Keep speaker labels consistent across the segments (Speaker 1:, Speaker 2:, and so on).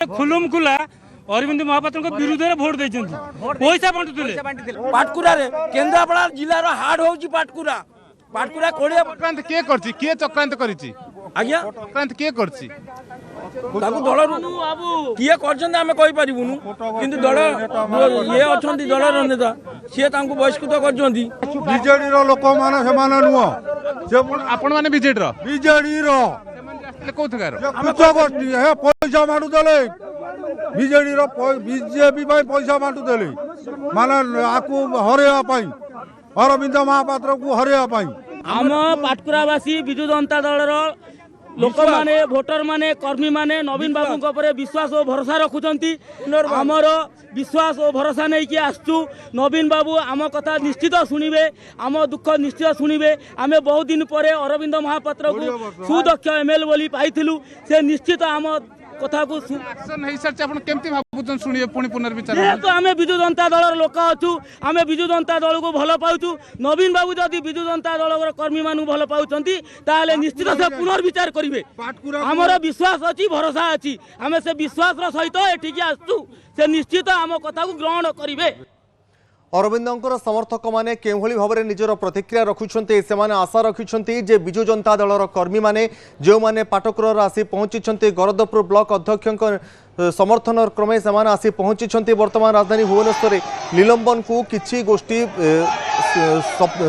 Speaker 1: खुलुम खुला अरविंद महापात्र विरुद्ध में भोट देते पैसा बांटुले
Speaker 2: पाटकुरा केन्द्रापड़ा जिलार हार्ड हो पाटकुरा पाटकुरा कोड़िया
Speaker 3: चक्रांत किए करछि किए चक्रांत करिछि
Speaker 2: आज्ञा
Speaker 3: चक्रांत किए करछि
Speaker 2: दल किए करें कही पारूनु कि दल ये अच्छा दलर नेता सी बहिष्कृत कर
Speaker 4: बीजेडी लोक मैंने नुह
Speaker 3: आपण माने बीजेडी
Speaker 4: बीजेडी
Speaker 3: कोथगार
Speaker 4: पैसा बांटुले बीजेडी बीजेपी पैसा बांटुले माने आपको हरैवाई अरविंद महापात्र को हरैवाई
Speaker 5: आम पाटकुरावासी विजु जनता दलर लोक माने भोटर माने कर्मी माने नवीन बाबू विश्वास और भरोसा रखुंती आमर विश्वास और भरोसा नहीं कि आसचु नवीन बाबू आम कथा निश्चित शुणवे आम दुख निश्चित शुणवे आम बहुत दिन पर अरविंद महापात्र को सुदक्ष एमएलए बोली पाइलु से निश्चित आम कथा को जेहेतु आम विजु जनता दल लोक अच्छु आम विजु जनता दल को भल पाचु नवीन बाबू जदि विजु जनता दल कर्मी मान भल पाँच ताले निश्चित से पुनर्विचार करेंगे आमर विश्वास अच्छी भरोसा अच्छी आम से विश्वास सहित एठिकी आसु से निश्चित आम कथा को ग्रहण करेंगे।
Speaker 6: अरविंदर समर्थक माने केभली भाव में निजर प्रतिक्रिया रखुंट से आशा रखिंट जे विजु जनता दलर कर्मी माने जो माने पाटकुर आसी पहुंची गरदपुर ब्लॉक अध्यक्ष समर्थन क्रमे से आसी पहुंची वर्तमान राजधानी भुवनेश्वर निलंबन को किछि गोष्ठी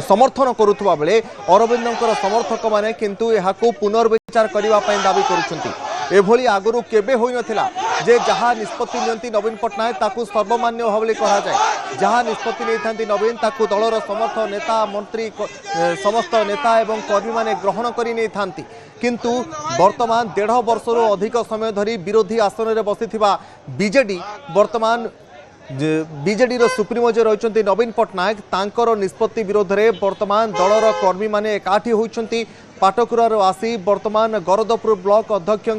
Speaker 6: समर्थन करुवा बेले अरविंदर समर्थक माने किंतु यहाकू पुनर्विचार करने दाबी करुछंती एभली आगुरु केबे होई नथिला जे जहाँ निष्पत्ति नियंती नवीन पट्टनायक ताकू सर्वमान्य भाव कहा जाए जहाँ निष्पत्ति नहीं था नवीन ताकू दलर समर्थ नेता मंत्री समस्त नेता एवं कर्मी माने ग्रहण करी नहीं थांती किंतु वर्तमान 1.5 वर्ष अधिक समय धरी विरोधी आसन में बसिथिबा बीजेडी वर्तमान बीजेडी सुप्रीमो जे रही नवीन पट्टनायक तांकर निष्पत्ति विरोध में वर्तमान दलर कर्मी माने एकाठी होइछंती पाटकुरार आसी वर्तमान गरदपुर ब्लॉक अध्यक्ष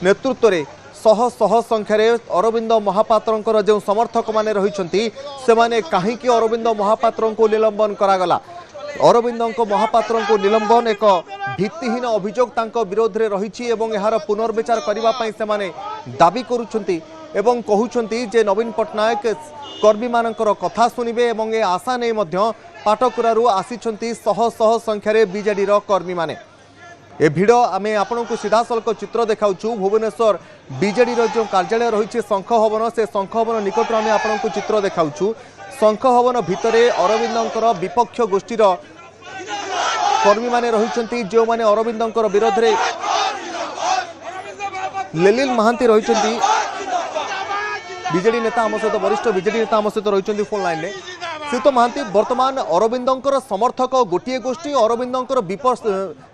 Speaker 6: नेतृत्व में शह शह संख्यार अरविंद महापात्र जो समर्थक माने रही से कहीं अरविंद महापात्र को निलंबन करागला अरविंद महापात्र को निलंबन एक भित्तिहीन अभियोग विरोध में रही यार पुनर्विचार करने दाबी करुँच कहते जे नवीन पट्टनायक कर्मी मानकर कथा शुणवे और आशा नहीं पाटकुरारू आसी शह शह संख्यार बीजेडी कर्मी माने ए भिड़ आम आपण को सीधा सड़क चित्र देखाऊँ भुवनेश्वर बीजेडी जो कार्यालय रही शंख भवन से शंख भवन निकट आम आपण को चित्र देखाऊँ शंख भवन भितर अरविंदर विपक्ष गोष्ठीर कर्मी माने रही जो माने अरविंदर विरोध में लेलिल महांती रही बीजेडी नेता आम सहित वरिष्ठ बीजेडी नेता आम सहित रही फोन लाइन में श्रीत महांती वर्तमान अरविंदर समर्थक गोटे गोष्ठी अरविंदर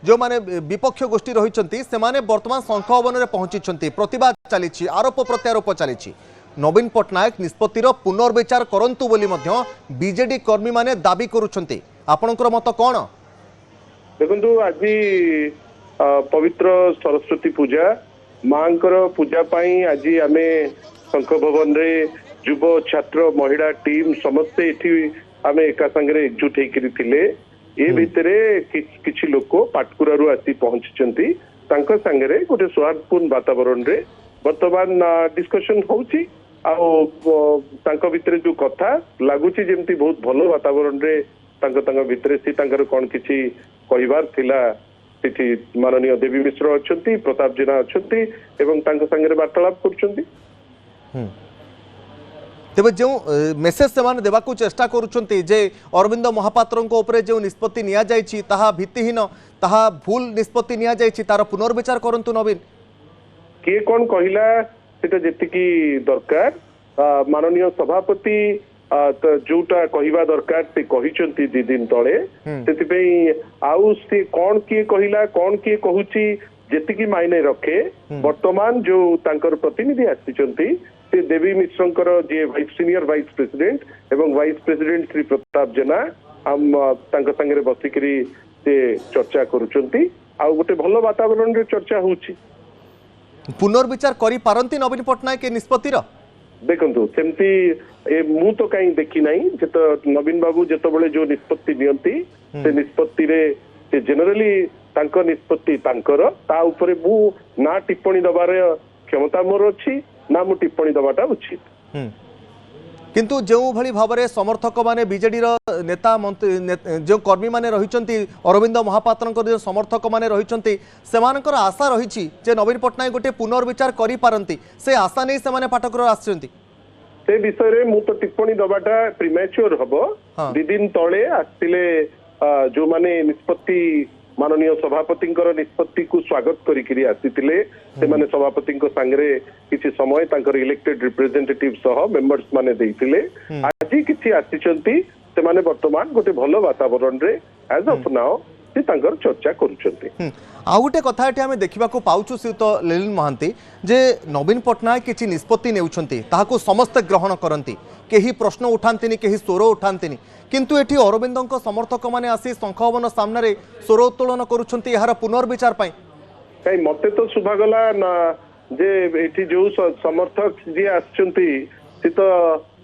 Speaker 6: जो माने विपक्ष गोष्ठी रही से वर्तमान शंख भवन में पहुंची प्रतिवाद चली आरोप प्रत्यारोप चली नवीन पट्टनायक निष्पत्तिर पुनर्विचार करंतु बोली बीजेडी कर्मी माने दाबी करुछंती आपणकर मत कौन
Speaker 7: देखु आज पवित्र सरस्वती पूजा मांकर पूजा पाई आज आम शंख भवन रे युव छात्र महिला टीम समस्ते आम एका संगे एकजुट होते ये भितर किसी लोक पाटकुरारू आसी पहुंची सांगे गोटे सौहार्दपूर्ण वातावरण रे वर्तमान डिस्कशन होउची आउ भितर जो कथा लगुच जमती बहुत भल वातावरण रे भितर सी कौन किसी कहबार थिला किसी माननीय देवी मिश्र अच्छा प्रताप जेना अच्छा सांगे वार्तालाप कर
Speaker 6: तेज जो मेसेज से देवा चेष्टा करुँचे जे अरविंद महापात्र जो निष्पत्ति निया भित्तिहीन ताहा भूल निष्पत्ति निया तार पुनर्विचार करंतु नवीन
Speaker 7: किए कौन कहला सेटा जेतिकी दरकार माननीय सभापति जोटा कहवा दरकार से कहिसंती 2 दिन तले से आउ से कौन किए कहला कौन किए कहूची जेतिकी मायने रखे वर्तमान जो तांकर प्रतिनिधि आसीचंती से देवी मिश्रंकर जे सीनियर वाइस प्रेसिडेंट एवं वाइस प्रेसिडेंट श्री प्रताप जेना हम तांका संगे बसिकरी से चर्चा करुचंती आ गोटे भल वातावरण रे चर्चा होउची
Speaker 6: पुनर्विचार करी पारंती नवीन पट्टनायक के निष्पत्तिर
Speaker 7: देखंतु सेमती मु तो कहीं देखी नहीं जेतो नवीन बाबू जेतबेले जो निष्पत्ति नियंती से निष्पत्ति रे से जनरली तांको निष्पत्ति तांकर ता ऊपर मु ना टिप्पणी दबारे क्षमता मोर अच्छी ना मु टिप्पणी दबाटा उचित।
Speaker 6: किंतु जो भली भाव में समर्थक माने बीजेडी नेता मंत्री जो कर्मी माने रहिचंती अरविंद महापात्र जो समर्थक माने रहिचंती सेमानकर आशा रही जे नवीन पट्टनायक गोटे पुनर्विचार करि पारंती से आशा नहीं से माने पाठक आछंती
Speaker 7: से विषय रे मु तो टिप्पणी दबाटा प्रीमैच्योर हबो।
Speaker 6: हाँ।
Speaker 7: 2 दिन तले आसिले जो माने निष्पत्ति माननीय सभापति निष्पत्ति को स्वागत करिकिरी आसितिले से माने सभापति संगे किसी समय तांकर इलेक्टेड रिप्रेजेंटेटिव सह मेंबर्स माने देइतिले आज किछि आसिचंती से माने वर्तमान गोटे भलो वातावरण रे एज ऑफ नाउ से तांकर चर्चा करूचंती।
Speaker 6: आउ गोटे कथा एठी आमे देखिबाको पाउछु श्रीयुत ललिन महांती जे नवीन पट्टनायक किछि निष्पत्ति नेउछंती ताहाको समस्त ग्रहण करंती केही प्रश्न उठांतिनी केही स्वर उठांतिनी किंतु एठी अरविंदଙ୍କ समर्थक माने आसी संखवन सामने रे स्वर उत्तोलन करूछंती यार पुनर्विचार पई
Speaker 7: कई मते तो शुभागला ना जे एठी जो समर्थक जी आछंती से तो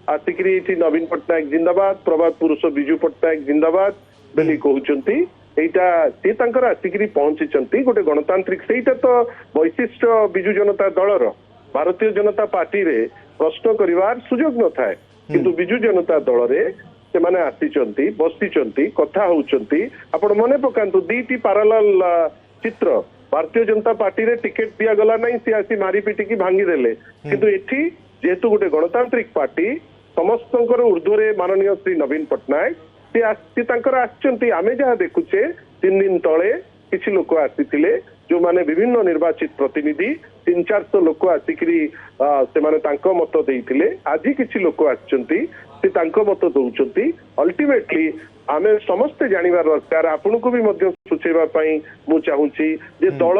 Speaker 7: आसिकरी एठी नवीन पट्टनायक जिंदाबाद प्रभात पुरुष बिजू पट्टनायक जिंदाबाद बेली कहउचंती एटा से तांकर आसिकरी पहुंचीचंती गोटे गणतांत्रिक सेटा तो वैशिष्ट बिजू जनता दलर भारतीय जनता पार्टी रे प्रश्न करिवार सुयोग न थाए किंतु बिजू जनता दल रे से माने आसीचंती बसिचंती कथा होउचंती आपण मने पकांतु दीटी पैरेलल चित्र भारतीय जनता पार्टी रे टिकेट दिया गला नहीं से आसी मारी पिटी की भांगी देले किंतु एठी जेतु गोटे गणतांत्रिक पार्टी समस्तंकर ऊर्ध्वरे माननीय श्री नवीन पट्टनायक से तांकर आछंती आमे जहा देखुचे 3 दिन तळे किछि लोक आसीथिले जो माने विभिन्न निर्वाचित प्रतिनिधि 300-400 लोक आसिकरी से माने तांको मत देइथिले आज किछि लोक आछंती से तांको मत दउचंती अल्टीमेटली आमे समस्त जानिबार दरकार आपनको भी मध्य सुचेबा पई मु चाहूची जे दल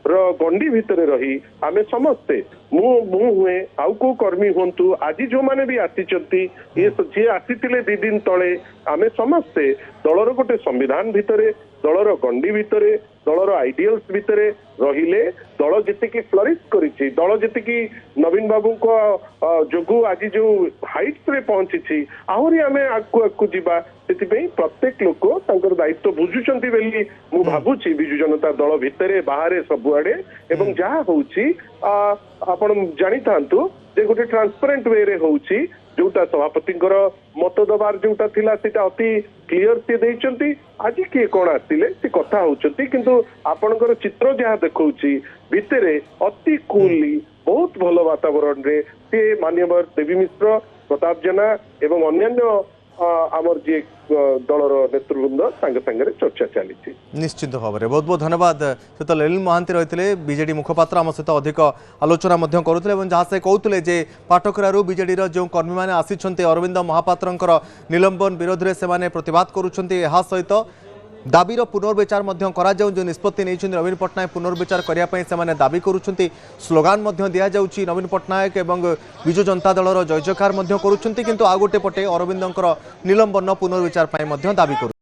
Speaker 7: रो गंडी भितरे रही आमे समस्ते मु हुए आउ को कर्मी हुंतु आज जो माने भी आसीचंती ये जे आसीतिले 2 दिन तळे आमे समस्ते दलर गोटे संविधान भितरे दलर गंडी भितरे दलर आइडियल्स भितरे रहिले दल जेतिकी फ्लरिश करिछि दल जेतिकी नवीन बाबू को जोगु आज जो हाइट्स रे पहुंची आहुरी आमे आकु जिबा सेतिपई प्रत्येक लोक तांकर दायित्व बुझुचंती बेली मु भाबुछि बिजू जनता दल भितरे बाहरे सबुआडे एवं जहा होउछि आपण जानि थांतु जे गोटे ट्रांसपेरेंट वे रे होउछि जोटा सभापति मत दबार जोटा थिला सेटा अति क्लियर से देइचंती आज किए कोन आसिले से कथा होउचंती किंतु आपनकर चित्र जहा देखौछि भितरे अति कूली बहुत भलो वातावरण रे से मान्यवर देवी मिश्र प्रताप जेना एवं अन्य आमर जे दलर नेतृवृंद संगे संगे चर्चा चली
Speaker 6: निश्चित भाव में बहुत बहुत धन्यवाद सहित ललिन महांती रही बीजेडी मुखपात्र आम सहित अधिक आलोचना करुले जहाँ से कहते जे पाटकरारू बीजेडी जो कर्मी मैंने आसी अरविंद महापात्र निलंबन विरोध में से प्रतिवाद करुँच सहित दाबीर पुनर्विचार जो निष्पत्ति नहीं नवीन पट्टनायक पुनर्विचार करने से दाबी करुँच स्लोगान दि जाऊँगी नवीन पट्टनायक एवं विजु जनता दलर जय जयकार करुँच किंतु आ गोटे पटे अरविंदर निलंबन पुनर्विचार दाबी करुँच।